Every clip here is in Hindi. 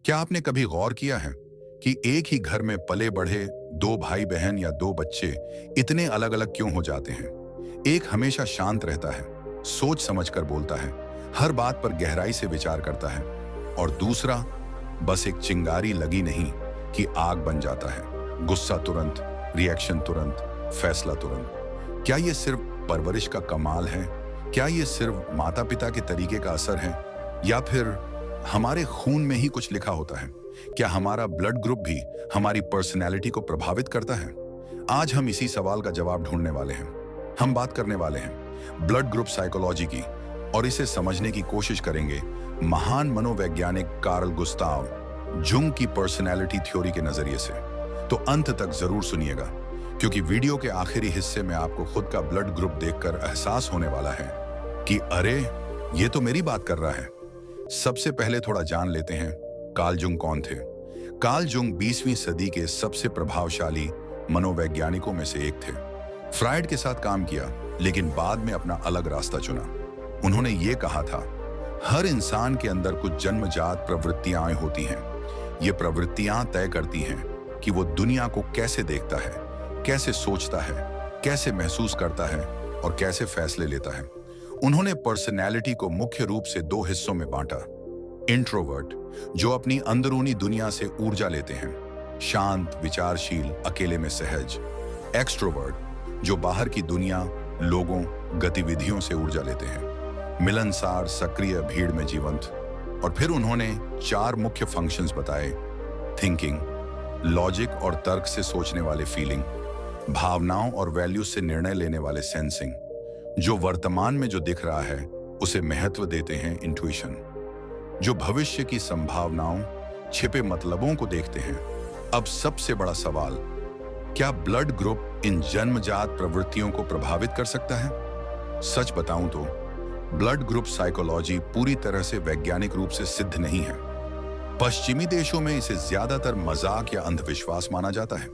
क्या आपने कभी गौर किया है कि एक ही घर में पले बढ़े दो भाई बहन या दो बच्चे इतने अलग अलग क्यों हो जाते हैं? एक हमेशा शांत रहता है, सोच समझकर बोलता है, हर बात पर गहराई से विचार करता है, और दूसरा बस एक चिंगारी लगी नहीं कि आग बन जाता है। गुस्सा तुरंत, रिएक्शन तुरंत, फैसला तुरंत। क्या ये सिर्फ परवरिश का कमाल है? क्या ये सिर्फ माता पिता के तरीके का असर है, या फिर हमारे खून में ही कुछ लिखा होता है? क्या हमारा ब्लड ग्रुप भी हमारी पर्सनैलिटी को प्रभावित करता है? आज हम इसी सवाल का जवाब ढूंढने वाले हैं। हम बात करने वाले हैं ब्लड ग्रुप साइकोलॉजी की, और इसे समझने की कोशिश करेंगे महान मनोवैज्ञानिक कार्ल गुस्ताव जुंग की पर्सनैलिटी थ्योरी के नजरिए से। तो अंत तक जरूर सुनिएगा, क्योंकि वीडियो के आखिरी हिस्से में आपको खुद का ब्लड ग्रुप देखकर एहसास होने वाला है कि अरे, ये तो मेरी बात कर रहा है। सबसे पहले थोड़ा जान लेते हैं कार्ल जुंग कौन थे। कार्ल जुंग 20वीं सदी के सबसे प्रभावशाली मनोवैज्ञानिकों में से एक थे। फ्रायड के साथ काम किया, लेकिन बाद में अपना अलग रास्ता चुना। उन्होंने ये कहा था, हर इंसान के अंदर कुछ जन्मजात प्रवृत्तियां होती हैं। ये प्रवृत्तियां तय करती हैं कि वो दुनिया को कैसे देखता है, कैसे सोचता है, कैसे महसूस करता है और कैसे फैसले लेता है। उन्होंने पर्सनैलिटी को मुख्य रूप से दो हिस्सों में बांटा। इंट्रोवर्ट, जो अपनी अंदरूनी दुनिया से ऊर्जा लेते हैं, शांत, विचारशील, अकेले में सहज। एक्सट्रोवर्ट, जो बाहर की दुनिया, लोगों, गतिविधियों से ऊर्जा लेते हैं, मिलनसार, सक्रिय, भीड़ में जीवंत। और फिर उन्होंने 4 मुख्य फंक्शंस बताए: थिंकिंग, लॉजिक और तर्क से सोचने वाले फीलिंग, भावनाओं और वैल्यूज से निर्णय लेने वाले सेंसिंग, जो वर्तमान में जो दिख रहा है उसे महत्व देते हैं इंट्यूशन, जो भविष्य की संभावनाओं, छिपे मतलबों को देखते हैं। अब सबसे बड़ा सवाल, क्या ब्लड ग्रुप इन जन्मजात प्रवृत्तियों को प्रभावित कर सकता है? सच बताऊं तो ब्लड ग्रुप साइकोलॉजी पूरी तरह से वैज्ञानिक रूप से सिद्ध नहीं है। पश्चिमी देशों में इसे ज्यादातर मजाक या अंधविश्वास माना जाता है,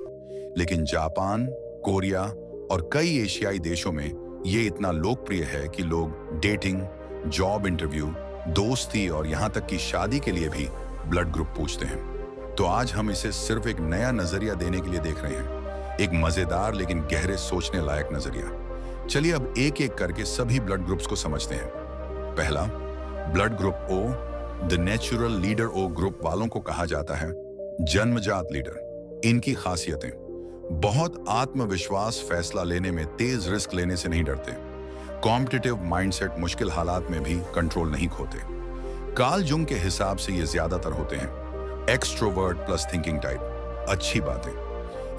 लेकिन जापान, कोरिया और कई एशियाई देशों में ये इतना लोकप्रिय है कि लोग डेटिंग, जॉब इंटरव्यू, दोस्ती और यहाँ तक कि शादी के लिए भी ब्लड ग्रुप पूछते हैं। तो आज हम इसे सिर्फ एक नया नजरिया देने के लिए देख रहे हैं, एक मजेदार लेकिन गहरे सोचने लायक नजरिया। चलिए अब एक एक करके सभी ब्लड ग्रुप्स को समझते हैं। पहला, blood group O. The natural leader O group वालों को कहा जाता है जन्मजात लीडर। इनकी खासियतें: बहुत आत्मविश्वास, फैसला लेने में तेज, रिस्क लेने से नहीं डरते, कॉम्पिटिटिव माइंडसेट, मुश्किल हालात में भी कंट्रोल नहीं खोते। कार्ल जुंग के हिसाब से ये ज्यादातर होते हैं एक्सट्रोवर्ट प्लस थिंकिंग टाइप। अच्छी बातें,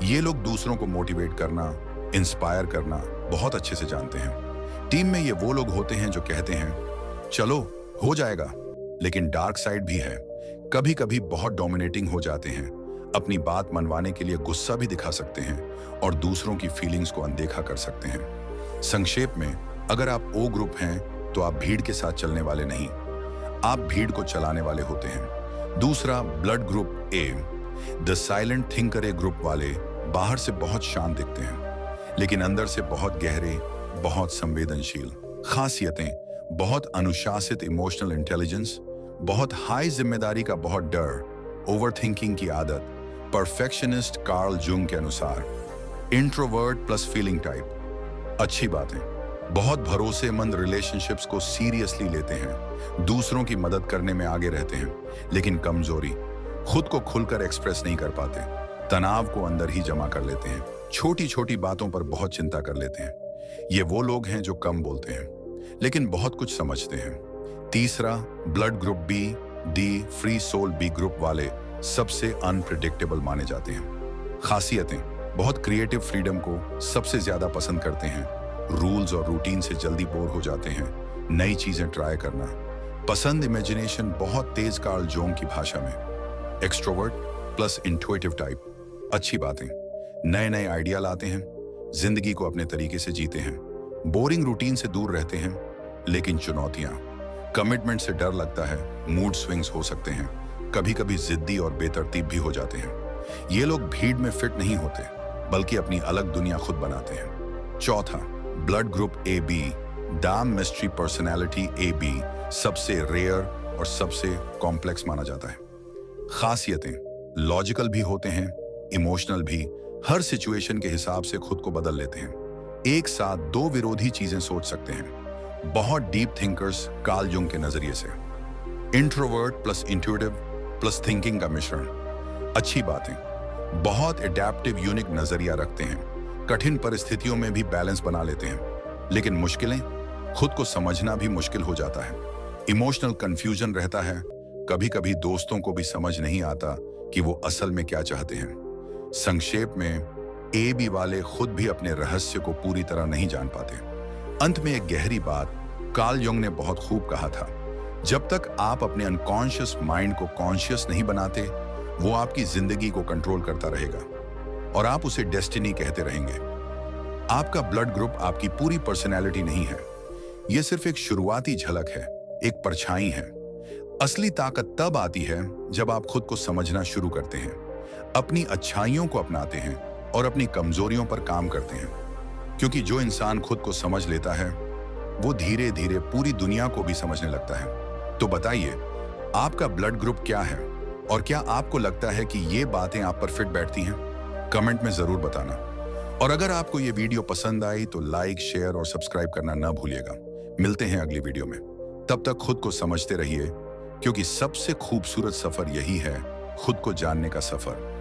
ये लोग दूसरों को मोटिवेट करना, इंस्पायर करना बहुत अच्छे से जानते हैं। टीम में ये वो लोग होते हैं जो कहते हैं चलो हो जाएगा, लेकिन डार्क साइड भी है। कभी कभी बहुत डोमिनेटिंग हो जाते हैं, अपनी बात मनवाने के लिए गुस्सा भी दिखा सकते हैं और दूसरों की फीलिंग्स को अनदेखा कर सकते हैं। संक्षेप में, अगर आप ओ ग्रुप हैं तो आप भीड़ के साथ चलने वाले नहीं, आप भीड़ को चलाने वाले होते हैं। दूसरा, blood group A. The silent thinker A group वाले बाहर से बहुत शांत दिखते हैं, लेकिन अंदर से बहुत गहरे, बहुत संवेदनशील। खासियतें: बहुत अनुशासित, इमोशनल इंटेलिजेंस, बहुत हाई जिम्मेदारी का बहुत डर, ओवरथिंकिंग की आदत, परफेक्शनिस्ट कार्ल जुंग के अनुसार। Introvert plus feeling type. अच्छी बातें, बहुत भरोसेमंद, रिलेशनशिप्स को सीरियसली लेते हैं, दूसरों की मदद करने में आगे रहते हैं, लेकिन कमजोरी, खुद को खुलकर एक्सप्रेस नहीं कर पाते, तनाव को अंदर ही जमा कर लेते हैं, छोटी छोटी बातों पर बहुत चिंता कर लेते हैं। ये वो लोग हैं जो कम बोलते हैं लेकिन बहुत कुछ समझते हैं। तीसरा, blood group B, the, free soul B group वाले सबसे अनप्रिडिक्टेबल माने जाते हैं। खासियतें: बहुत क्रिएटिव, फ्रीडम को सबसे ज्यादा पसंद करते हैं, रूल्स और रूटीन से जल्दी बोर हो जाते हैं, नई चीजें ट्राई करना पसंद, इमेजिनेशन बहुत तेज कार्ल जुंग की भाषा में। Extrovert plus intuitive type. अच्छी बातें, नए नए आइडिया लाते हैं, जिंदगी को अपने तरीके से जीते हैं, बोरिंग रूटीन से दूर रहते हैं, लेकिन चुनौतियां, कमिटमेंट से डर लगता है, मूड स्विंग्स हो सकते हैं, कभी कभी जिद्दी और बेतरतीब भी हो जाते हैं। ये लोग भीड़ में फिट नहीं होते, बल्कि अपनी अलग दुनिया खुद बनाते हैं। चौथा, blood group A B. Damn mystery personality A B सबसे रेयर और सबसे कॉम्प्लेक्स माना जाता है। खासियतें लॉजिकल भी होते हैं, इमोशनल भी, हर सिचुएशन के हिसाब से खुद को बदल लेते हैं। एक साथ दो विरोधी चीजें सोच सकते हैं। बहुत डीप थिंकर्स कार्ल जुंग के नजरिए से। Introvert plus intuitive plus thinking का मिश्रण। अच्छी बातें, बहुत एडेप्टिव यूनिक नजरिया रखते हैं, कठिन परिस्थितियों में भी बैलेंस बना लेते हैं। लेकिन मुश्किलें, खुद को समझना भी मुश्किल हो जाता है। इमोशनल कंफ्यूजन रहता है, कभी कभी दोस्तों को भी समझ नहीं आता कि वो असल में क्या चाहते हैं। संक्षेप में ए बी वाले खुद भी अपने रहस्य को पूरी तरह नहीं जान पाते। अंत में एक गहरी बात कार्ल युंग ने बहुत खूब कहा था, जब तक आप अपने अनकॉन्शियस माइंड को कॉन्शियस नहीं बनाते, वो आपकी जिंदगी को कंट्रोल करता रहेगा और आप उसे डेस्टिनी कहते रहेंगे। आपका ब्लड ग्रुप आपकी पूरी पर्सनैलिटी नहीं है, यह सिर्फ एक शुरुआती झलक है, एक परछाई है। असली ताकत तब आती है जब आप खुद को समझना शुरू करते हैं, अपनी अच्छाइयों को अपनाते हैं और अपनी कमजोरियों पर काम करते हैं। क्योंकि जो इंसान खुद को समझ लेता है, वो धीरे धीरे पूरी दुनिया को भी समझने लगता है। तो बताइए, आपका ब्लड ग्रुप क्या है और क्या आपको लगता है कि ये बातें आप पर फिट बैठती हैं? कमेंट में जरूर बताना। और अगर आपको ये वीडियो पसंद आई तो लाइक, शेयर और सब्सक्राइब करना ना भूलिएगा। मिलते हैं अगली वीडियो में। तब तक खुद को समझते रहिए, क्योंकि सबसे खूबसूरत सफर यही है, खुद को जानने का सफर।